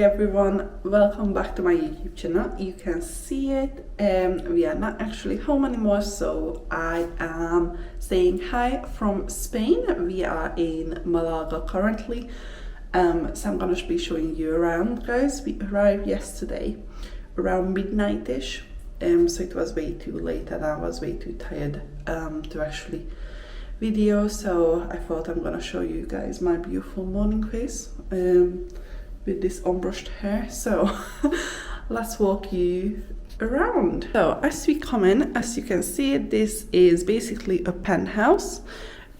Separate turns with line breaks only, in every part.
everyone, welcome back to my YouTube channel. You can see it. We are not actually home anymore, so I am saying hi from Spain. We are in Malaga currently, so I'm gonna be showing you around, guys. We arrived yesterday around midnight-ish, so it was way too late and I was way too tired to actually video, so I thought I'm gonna show you guys my beautiful morning face with this unbrushed hair. So let's walk you around. So as we come in, as you can see, this is basically a penthouse.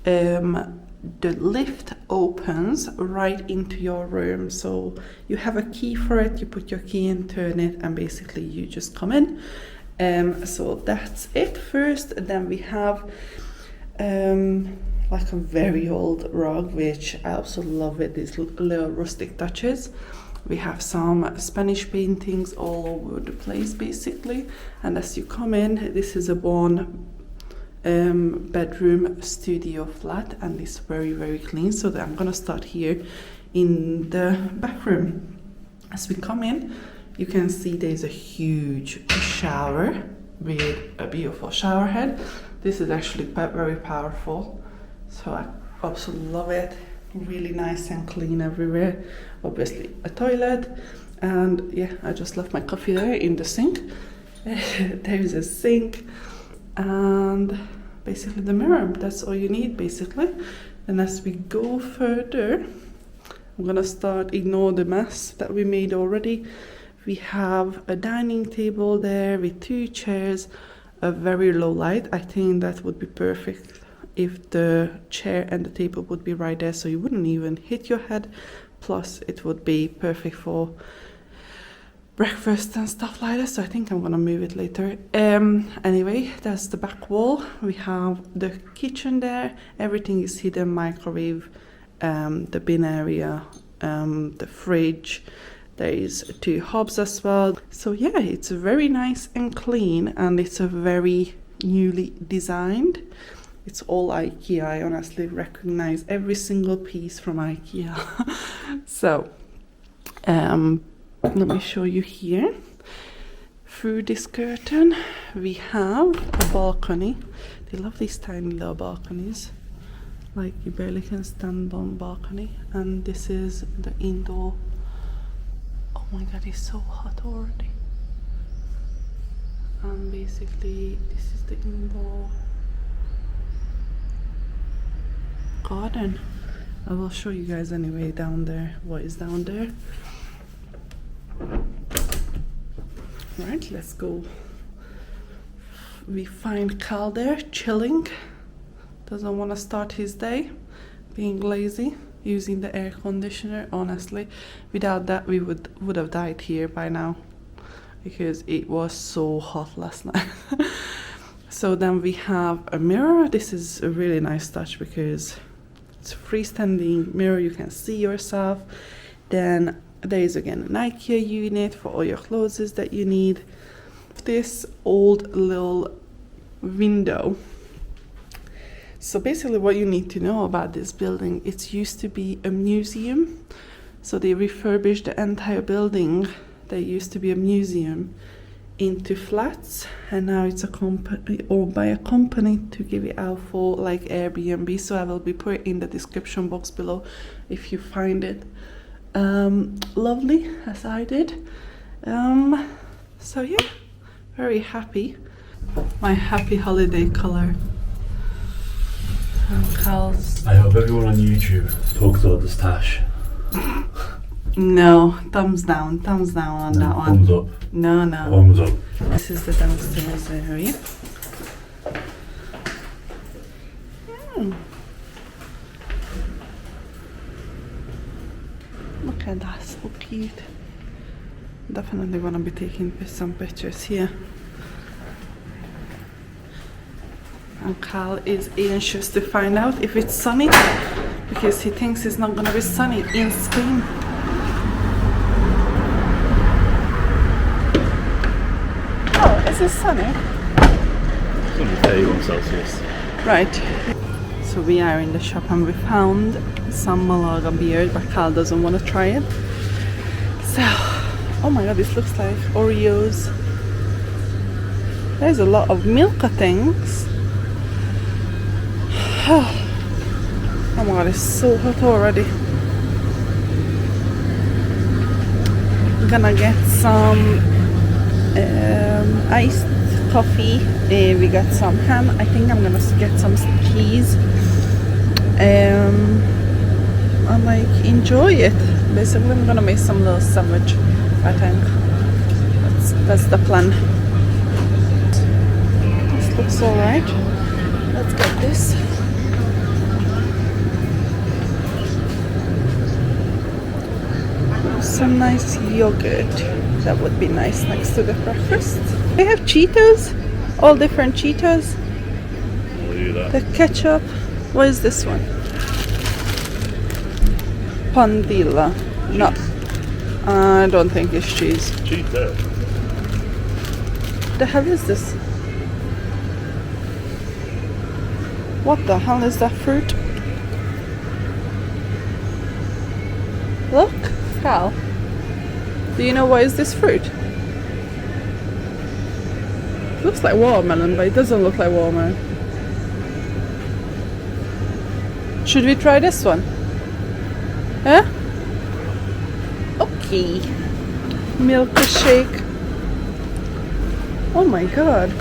The lift opens right into your room, so you have a key for it. You put your key in, turn it, and basically you just come in. So that's it first. Then we have like a very old rug, which I also love with these little rustic touches. We have some Spanish paintings all over the place basically, and as you come in, this is a one bedroom studio flat, and it's very clean. So I'm gonna start here in the bathroom. As we come in, you can see there's a huge shower with a beautiful shower head. This is actually very powerful, so I also love it. Really nice and clean everywhere. Obviously a toilet, and yeah, I just left my coffee there in the sink. There's a sink and basically the mirror. That's all you need basically. And as we go further, I'm gonna ignore the mess that we made already. We have a dining table there with 2 chairs, a very low light. I think that would be perfect if the chair and the table would be right there, so you wouldn't even hit your head. Plus it would be perfect for breakfast and stuff like that, so I think I'm gonna move it later. Anyway, that's the back wall. We have the kitchen there. Everything is hidden: microwave, the bin area, the fridge. There is 2 hobs as well. So yeah, it's very nice and clean, and it's a very newly designed. It's all IKEA. I honestly recognize every single piece from IKEA. So let me show you here. Through this curtain we have a balcony. They love these tiny little balconies, like you barely can stand on balcony. And this is the indoor. Oh my god, it's so hot already. And basically this is the indoor garden. I will show you guys anyway down there what is down there. Right, let's go. We find Cal there chilling, doesn't want to start his day, being lazy, using the air conditioner. Honestly, without that we would have died here by now, because it was so hot last night. So then we have a mirror. This is a really nice touch because it's a freestanding mirror, you can see yourself. Then there is again an IKEA unit for all your clothes that you need. This old little window. So basically what you need to know about this building, it used to be a museum. So they refurbished the entire building. There used to be a museum into flats, and now it's a company owned by a company to give it out for like Airbnb. So I will be put in the description box below if you find it lovely as I did. So yeah, very happy. My happy holiday color.
I hope everyone on YouTube talks about this tash.
No, thumbs down on that one.
Thumbs up.
No.
Thumbs up.
This is the downstairs area. Look at that, so cute. Definitely want to be taking some pictures here. And Cal is anxious to find out if it's sunny, because he thinks it's not going to be sunny in Spain. Oh, is it sunny?
It's only 31 Celsius.
Right. So we are in the shop and we found some Malaga beer, but Cal doesn't want to try it. So, oh my god, this looks like Oreos. There's a lot of Milka things. Oh my god, it's so hot already. I'm gonna get some iced coffee. We got some ham. I think I'm gonna get some cheese. And like enjoy it. Basically, I'm gonna make some little sandwich. I think that's the plan. This looks alright. Let's get this. Some nice yogurt. That would be nice next to the breakfast. They have Cheetos, all different Cheetos. The ketchup. What is this one? Pandilla. No, I don't think it's cheese.
Cheese there.
The hell is this? What the hell is that fruit? Look, Cal. Do you know what is this fruit? Looks like watermelon, but it doesn't look like watermelon. Should we try this one? Huh? Okay. Milkshake. Oh my god.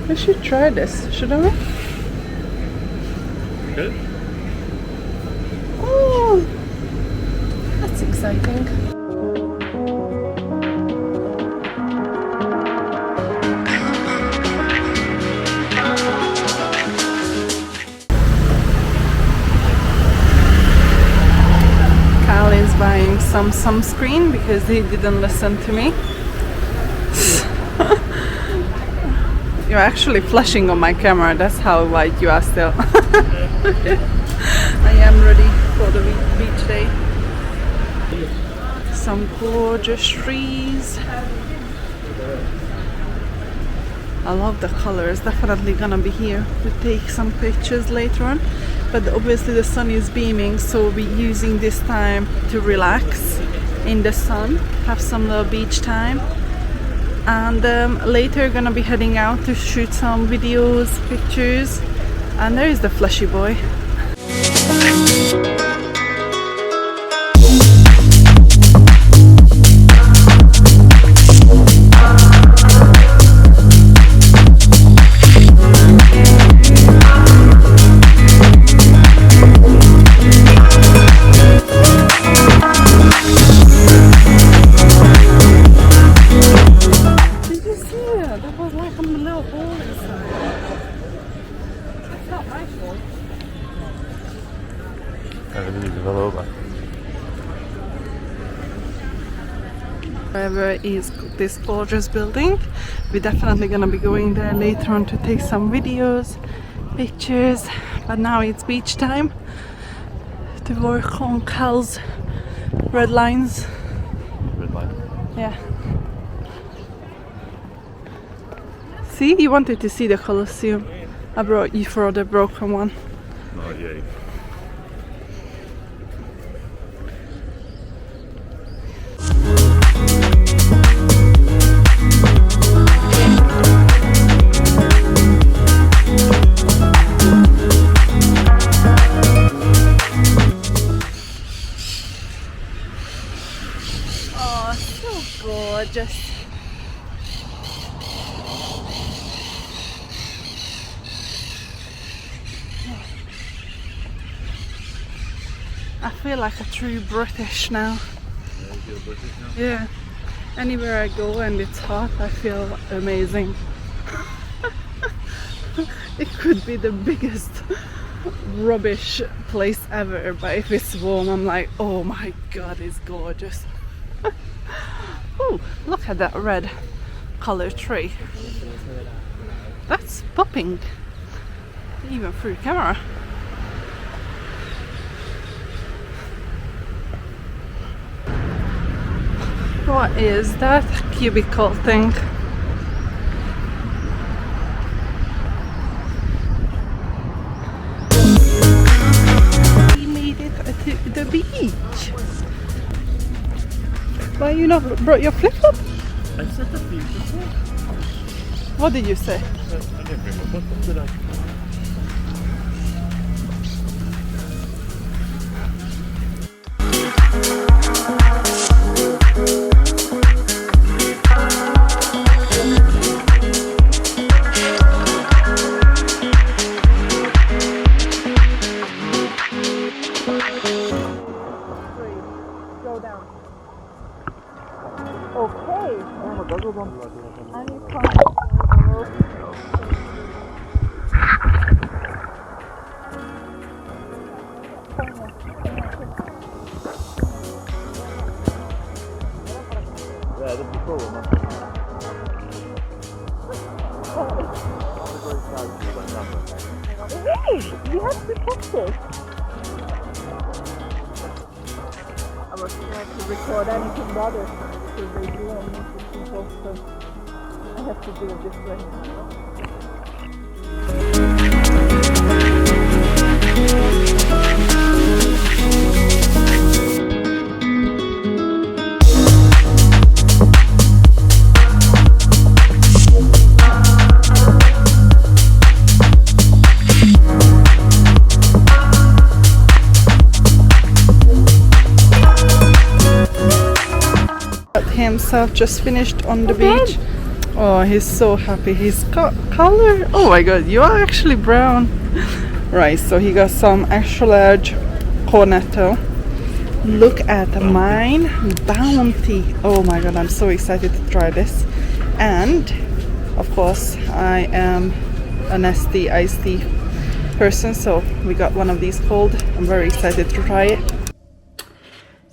We should try this, shouldn't we?
Good.
Oh, that's exciting. Cal is buying some sunscreen because he didn't listen to me. You're actually flashing on my camera, that's how white you are still. I am ready for the beach day. Some gorgeous trees. I love the colors. Definitely gonna be here to take some pictures later on. But obviously the sun is beaming, so we'll be using this time to relax in the sun, have some little beach time. And later gonna be heading out to shoot some videos, pictures. And there is the fleshy boy. Wherever is this gorgeous building, we're definitely gonna be going there later on to take some videos, pictures. But now it's beach time to work on Cal's red lines.
Red line.
Yeah. See, you wanted to see the Colosseum. I brought you for the broken one.
Not yet.
Oh, so gorgeous. I feel like a true British now.
Yeah, you feel British now?
Yeah. Anywhere I go and it's hot, I feel amazing. It could be the biggest rubbish place ever, but if it's warm, I'm like, oh my god, it's gorgeous. Oh, look at that red color tree. That's popping, even through camera. What is that cubicle thing? We made it to the beach. Why you not brought your flip-flop?
I said the people.
What did you say?
I didn't bring my flip-flop, did I?
Go down. Okay. And you can't.
Yeah, that'd be cool, man.
Hey, you have to catch it. I was trying to record anything but it because they do on people, so I have to do it this way. Himself just finished on the beach. Oh, he's so happy. He's got color. Oh my god, you are actually brown. Right, so he got some extra large cornetto. Look at mine, Bounty. Oh my god, I'm so excited to try this. And of course, I am a nasty iced tea person, so we got one of these cold. I'm very excited to try it.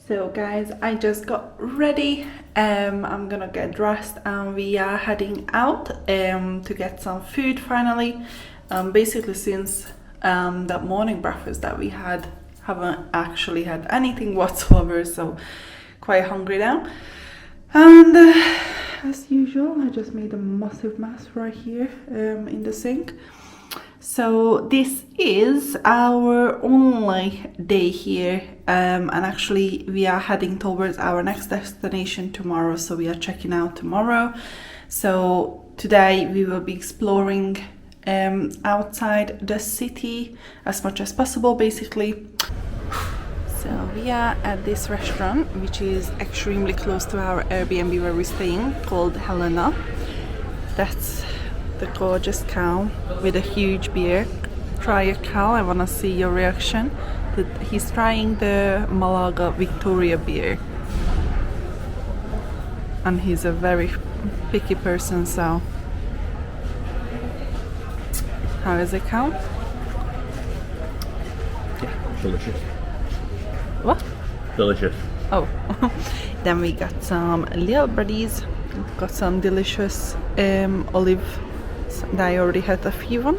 So guys, I just got ready. I'm gonna get dressed and we are heading out to get some food finally. Basically since that morning breakfast that we had, haven't actually had anything whatsoever, so quite hungry now. And as usual, I just made a massive mess right here in the sink. So this is our only day here, and actually we are heading towards our next destination tomorrow, so we are checking out tomorrow. So today we will be exploring outside the city as much as possible, basically. So we are at this restaurant, which is extremely close to our Airbnb where we're staying, called Helena. That's the gorgeous cow with a huge beard. Try a cow, I wanna see your reaction. He's trying the Malaga Victoria beer. And he's a very picky person, so. How is it, cow?
Yeah, delicious.
What?
Delicious.
Oh. Then we got some little birdies. Got some delicious olive that I already had a few on,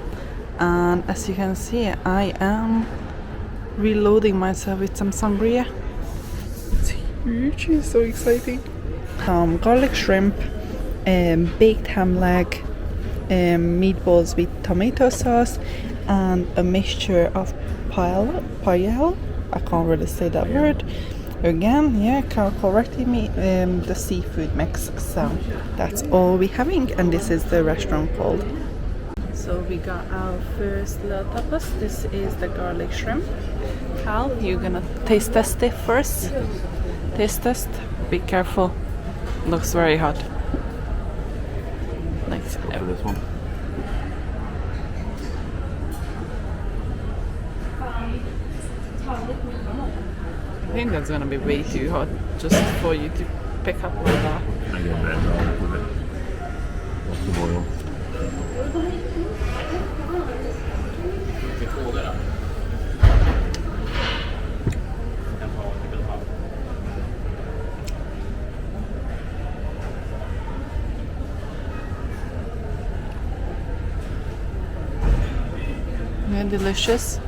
and as you can see, I am reloading myself with some sangria. It's huge, it's so exciting. Garlic shrimp, baked ham leg, meatballs with tomato sauce, and a mixture of paella. I can't really say that word. Again, yeah, can't correctly me the seafood mix. So that's all we're having, and this is the restaurant called. So we got our first little tapas. This is the garlic shrimp. Cal, you're gonna taste test it first. Taste test. Be careful. Looks very hot. Next.
For this one.
I think that's gonna be way too hot just for you to pick up like that.
I get a bit of garlic with it. Lots of oil.
Yeah, delicious.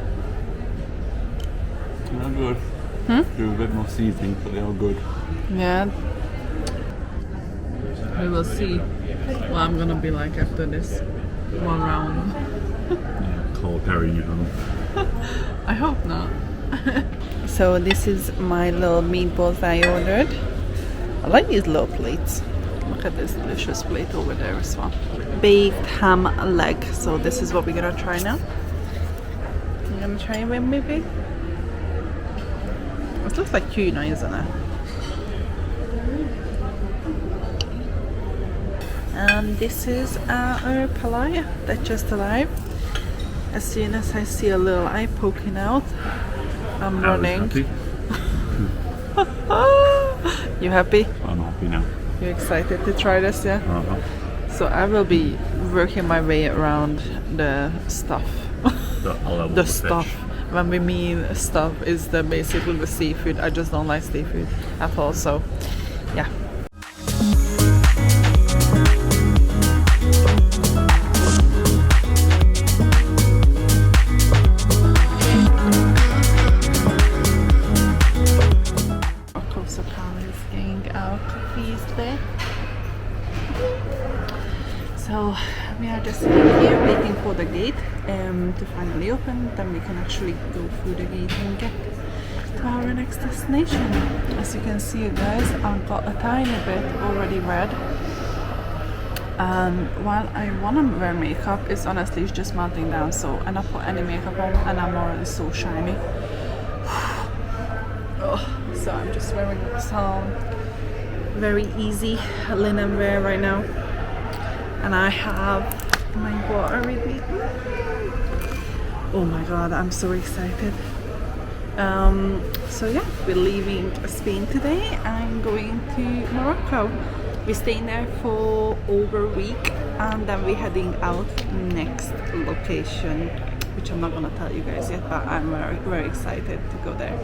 They're good. Do a bit more seasoning, but they are good.
Yeah. We will see what I'm gonna be like after this one round.
Yeah, cold carrying you home.
I hope not. So this is my little meatballs I ordered. I like these little plates. Look at this delicious plate over there as well. Baked ham leg. So this is what we're gonna try now. You're gonna try it with me, babe? It looks like tuna, isn't it? And this is our palaya that just arrived. As soon as I see a little eye poking out, I'm running. You happy?
I'm happy now.
You're excited to try this, yeah?
Uh-huh.
So I will be working my way around the stuff. The stuff. When we mean stuff is basically the seafood. I just don't like seafood at all, so yeah. So we are just here waiting for the gate to finally open, then we can actually go through the gate and get to our next destination. As you can see, guys, I've got a tiny bit already red, and while I want to wear makeup, it's just melting down, so I not put any makeup on and I'm already so shiny. So I'm just wearing some very easy linen wear right now, and I have my water with me. Oh my god, I'm so excited. So yeah, we're leaving Spain today. I'm going to Morocco. We're staying there for over a week, and then we're heading out next location, which I'm not gonna tell you guys yet, but I'm very, very excited to go there.